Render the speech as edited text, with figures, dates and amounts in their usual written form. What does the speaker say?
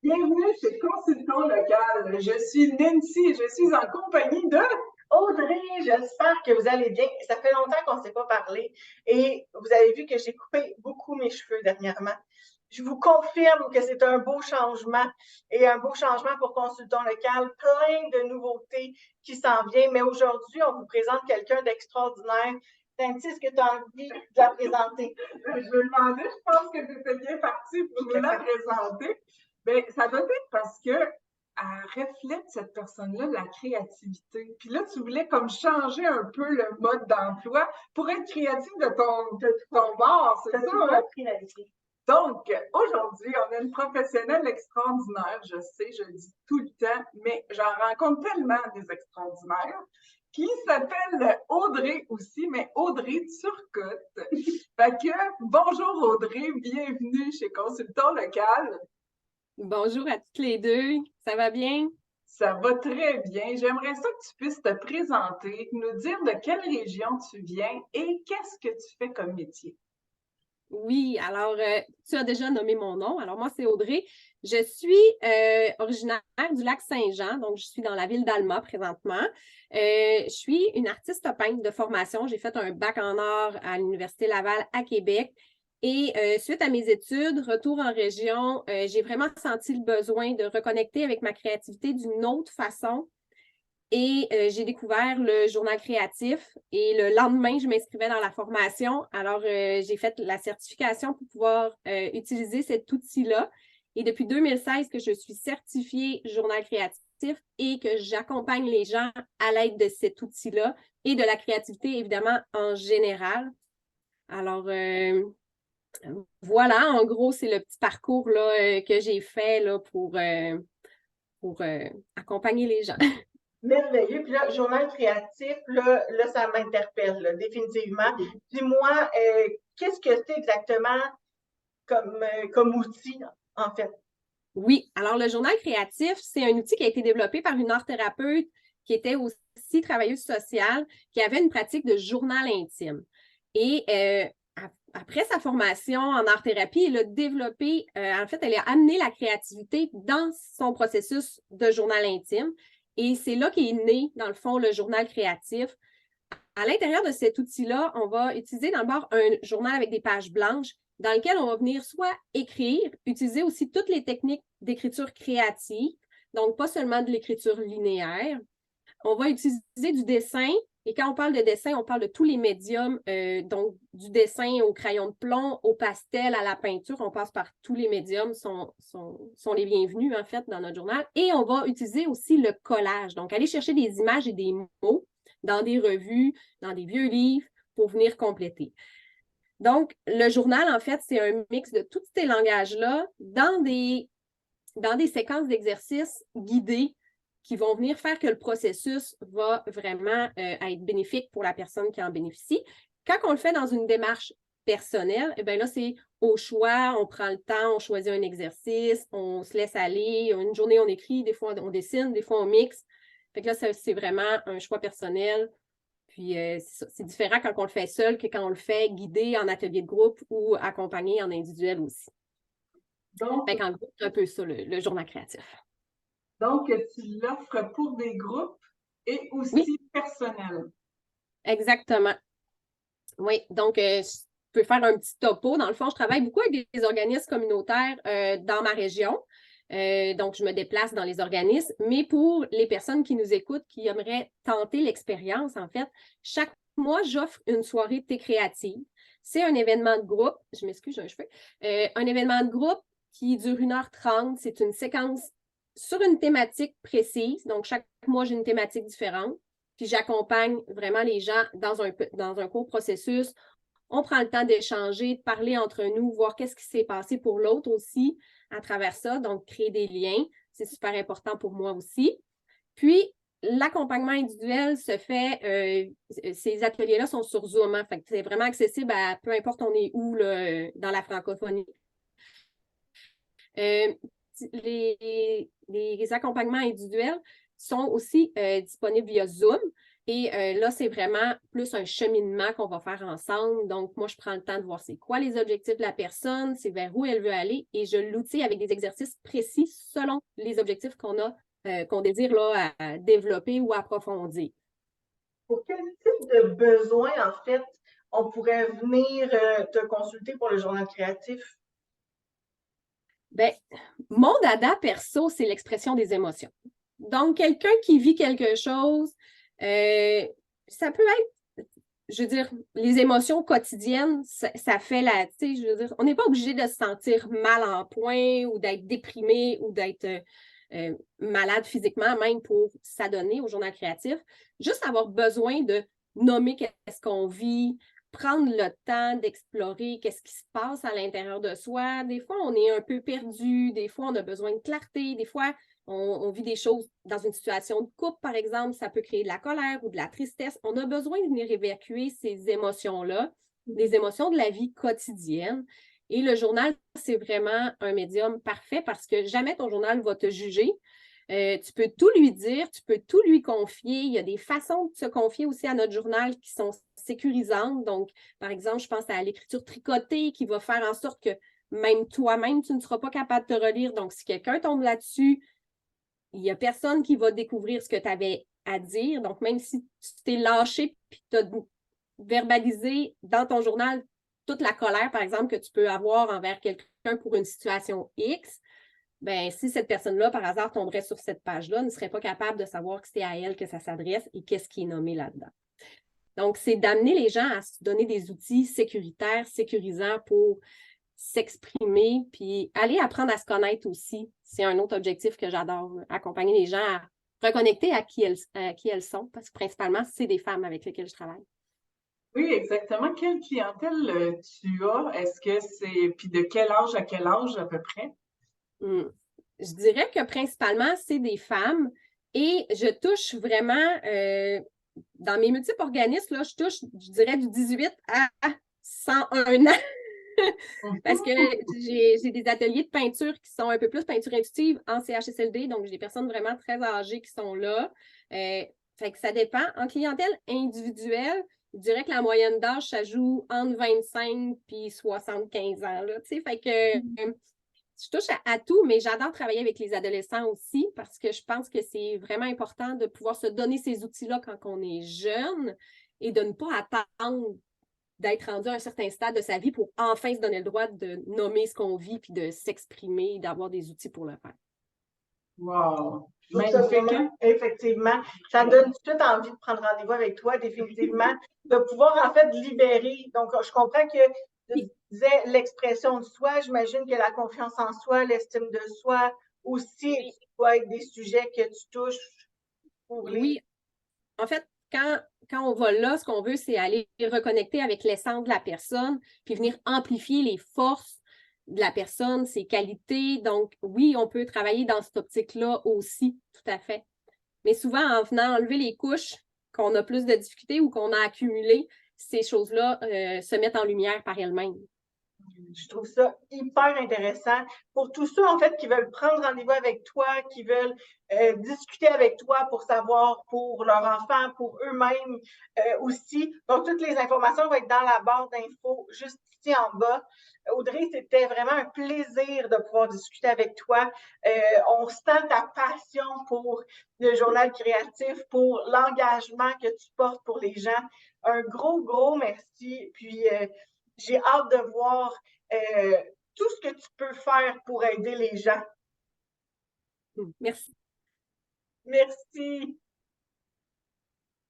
Bienvenue chez Consultant Local. Je suis Nancy et je suis en compagnie de... Audrey, j'espère que vous allez bien. Ça fait longtemps qu'on ne s'est pas parlé et vous avez vu que j'ai coupé beaucoup mes cheveux dernièrement. Je vous confirme que c'est un beau changement et un beau changement pour Consultant Local. Plein de nouveautés qui s'en viennent, mais aujourd'hui, on vous présente quelqu'un d'extraordinaire. Nancy, est-ce que tu as envie de la présenter? Je me demandais, je pense que tu étais bien partie pour nous la présenter. Bien, ça doit être parce que elle reflète cette personne-là la créativité. Puis là, tu voulais comme changer un peu le mode d'emploi pour être créatif de ton bord, c'est ça? Hein? Appris la vie. Donc, aujourd'hui, on a une professionnelle extraordinaire, je sais, je le dis tout le temps, mais j'en rencontre tellement des extraordinaires, qui s'appelle Audrey aussi, mais Audrey Turcotte. Fait que, bonjour Audrey, bienvenue chez Consultant Local. Bonjour à toutes les deux, ça va bien? Ça va très bien. J'aimerais ça que tu puisses te présenter, nous dire de quelle région tu viens et qu'est-ce que tu fais comme métier. Oui, alors tu as déjà nommé mon nom. Alors moi, c'est Audrey. Je suis originaire du lac Saint-Jean, donc je suis dans la ville d'Alma présentement. Je suis une artiste peintre de formation. J'ai fait un bac en art à l'Université Laval à Québec. Et suite à mes études, retour en région, j'ai vraiment senti le besoin de reconnecter avec ma créativité d'une autre façon. Et j'ai découvert le journal créatif et le lendemain, je m'inscrivais dans la formation. Alors, j'ai fait la certification pour pouvoir utiliser cet outil-là. Et depuis 2016 que je suis certifiée journal créatif et que j'accompagne les gens à l'aide de cet outil-là et de la créativité, évidemment, en général. Alors, voilà, en gros, c'est le petit parcours là, que j'ai fait là, pour accompagner les gens. Merveilleux. Puis là, journal créatif, là ça m'interpelle, là, définitivement. Dis-moi, qu'est-ce que c'est exactement comme outil, en fait? Oui, alors le journal créatif, c'est un outil qui a été développé par une art-thérapeute qui était aussi travailleuse sociale, qui avait une pratique de journal intime. Et après sa formation en art-thérapie, elle a développé, en fait, elle a amené la créativité dans son processus de journal intime. Et c'est là qu'est né, dans le fond, le journal créatif. À l'intérieur de cet outil-là, on va utiliser d'abord un journal avec des pages blanches dans lequel on va venir soit écrire, utiliser aussi toutes les techniques d'écriture créative, donc pas seulement de l'écriture linéaire. On va utiliser du dessin, et quand on parle de dessin, on parle de tous les médiums, donc du dessin au crayon de plomb, au pastel, à la peinture, on passe par tous les médiums, sont les bienvenus en fait dans notre journal. Et on va utiliser aussi le collage, donc aller chercher des images et des mots dans des revues, dans des vieux livres pour venir compléter. Donc, le journal, en fait, c'est un mix de tous ces langages-là dans des séquences d'exercices guidés qui vont venir faire que le processus va vraiment être bénéfique pour la personne qui en bénéficie. Quand on le fait dans une démarche personnelle, eh bien là, c'est au choix, on prend le temps, on choisit un exercice, on se laisse aller. Une journée, on écrit, des fois, on dessine, des fois, on mixe. Fait que là, c'est vraiment un choix personnel. Puis, c'est différent quand on le fait seul que quand on le fait guidé en atelier de groupe ou accompagné en individuel aussi. Donc, Fait qu'en gros, c'est un peu ça, le journal créatif. donc, tu l'offres pour des groupes et Oui, aussi personnels. exactement. Oui, donc, je peux faire un petit topo. Dans le fond, je travaille beaucoup avec des organismes communautaires dans ma région. Donc, je me déplace dans les organismes. Mais pour les personnes qui nous écoutent, qui aimeraient tenter l'expérience, en fait, chaque mois, j'offre une soirée de thé créative. C'est un événement de groupe. Je m'excuse, j'ai un cheveu. Un événement de groupe qui dure 1h30. C'est une séquence sur une thématique précise. Donc, chaque mois, j'ai une thématique différente. Puis j'accompagne vraiment les gens dans un court processus. On prend le temps d'échanger, de parler entre nous, voir qu'est-ce qui s'est passé pour l'autre aussi à travers ça. Donc, créer des liens, c'est super important pour moi aussi. Puis, l'accompagnement individuel se fait, ces ateliers-là sont sur Zoom. Hein, fait que c'est vraiment accessible à peu importe on est où là, dans la francophonie. Les accompagnements individuels sont aussi disponibles via Zoom. Et là, c'est vraiment plus un cheminement qu'on va faire ensemble. Donc, moi, je prends le temps de voir c'est quoi les objectifs de la personne, c'est vers où elle veut aller et je l'outille avec des exercices précis selon les objectifs qu'on désire là, à développer ou approfondir. Pour quel type de besoin, en fait, on pourrait venir te consulter pour le journal créatif? Bien, mon dada perso, c'est l'expression des émotions. Donc, quelqu'un qui vit quelque chose, ça peut être, je veux dire, les émotions quotidiennes, ça fait la, tu sais, je veux dire, on n'est pas obligé de se sentir mal en point ou d'être déprimé ou d'être malade physiquement, même pour s'adonner au journal créatif. Juste avoir besoin de nommer qu'est-ce qu'on vit, prendre le temps d'explorer qu'est-ce qui se passe à l'intérieur de soi. Des fois, on est un peu perdu, des fois, on a besoin de clarté, des fois, on vit des choses dans une situation de couple, par exemple, ça peut créer de la colère ou de la tristesse. On a besoin de venir évacuer ces émotions-là, des émotions de la vie quotidienne. Et le journal, c'est vraiment un médium parfait parce que jamais ton journal va te juger. Tu peux tout lui dire, tu peux tout lui confier. Il y a des façons de se confier aussi à notre journal qui sont sécurisantes. Donc, par exemple, je pense à l'écriture tricotée qui va faire en sorte que même toi-même, tu ne seras pas capable de te relire. Donc, si quelqu'un tombe là-dessus, il n'y a personne qui va découvrir ce que tu avais à dire. Donc, même si tu t'es lâché et tu as verbalisé dans ton journal toute la colère, par exemple, que tu peux avoir envers quelqu'un pour une situation X, ben, si cette personne-là, par hasard, tomberait sur cette page-là, ne serait pas capable de savoir que c'est à elle que ça s'adresse et qu'est-ce qui est nommé là-dedans. Donc, c'est d'amener les gens à se donner des outils sécuritaires, sécurisants pour s'exprimer, puis aller apprendre à se connaître aussi. C'est un autre objectif que j'adore, accompagner les gens à reconnecter à qui elles sont, parce que principalement, c'est des femmes avec lesquelles je travaille. Oui, exactement. Quelle clientèle tu as? Est-ce que c'est... Puis de quel âge à quel âge à peu près? Je dirais que principalement, c'est des femmes et je touche vraiment, dans mes multiples organismes, là, je touche, je dirais, du 18 à 101 ans. Parce que j'ai des ateliers de peinture qui sont un peu plus peinture intuitive en CHSLD, donc j'ai des personnes vraiment très âgées qui sont là. Fait que ça dépend. En clientèle individuelle, je dirais que la moyenne d'âge, ça joue entre 25 et 75 ans. Là, fait que je touche à tout, mais j'adore travailler avec les adolescents aussi parce que je pense que c'est vraiment important de pouvoir se donner ces outils-là quand on est jeune et de ne pas attendre d'être rendu à un certain stade de sa vie pour enfin se donner le droit de nommer ce qu'on vit puis de s'exprimer, d'avoir des outils pour le faire. Wow! Je trouve ça Magnifique, vraiment, hein? effectivement, ça donne tout de suite envie de prendre rendez-vous avec toi, définitivement, de pouvoir en fait libérer. Donc, je comprends que tu disais l'expression de soi, j'imagine que la confiance en soi, l'estime de soi aussi, doit être des sujets que tu touches pour les... Oui, en fait, quand on va là, ce qu'on veut, c'est aller reconnecter avec l'essence de la personne, puis venir amplifier les forces de la personne, ses qualités. Donc, oui, on peut travailler dans cette optique-là aussi, tout à fait. Mais souvent, en venant enlever les couches qu'on a plus de difficultés ou qu'on a accumulées, ces choses-là se mettent en lumière par elles-mêmes. Je trouve ça hyper intéressant. Pour tous ceux, en fait, qui veulent prendre rendez-vous avec toi, qui veulent discuter avec toi pour savoir pour leur enfant, pour eux-mêmes aussi. Donc, toutes les informations vont être dans la barre d'infos, juste ici en bas. Audrey, c'était vraiment un plaisir de pouvoir discuter avec toi. On sent ta passion pour le journal créatif, pour l'engagement que tu portes pour les gens. Un gros, gros merci. Puis, j'ai hâte de voir tout ce que tu peux faire pour aider les gens. Merci. Merci.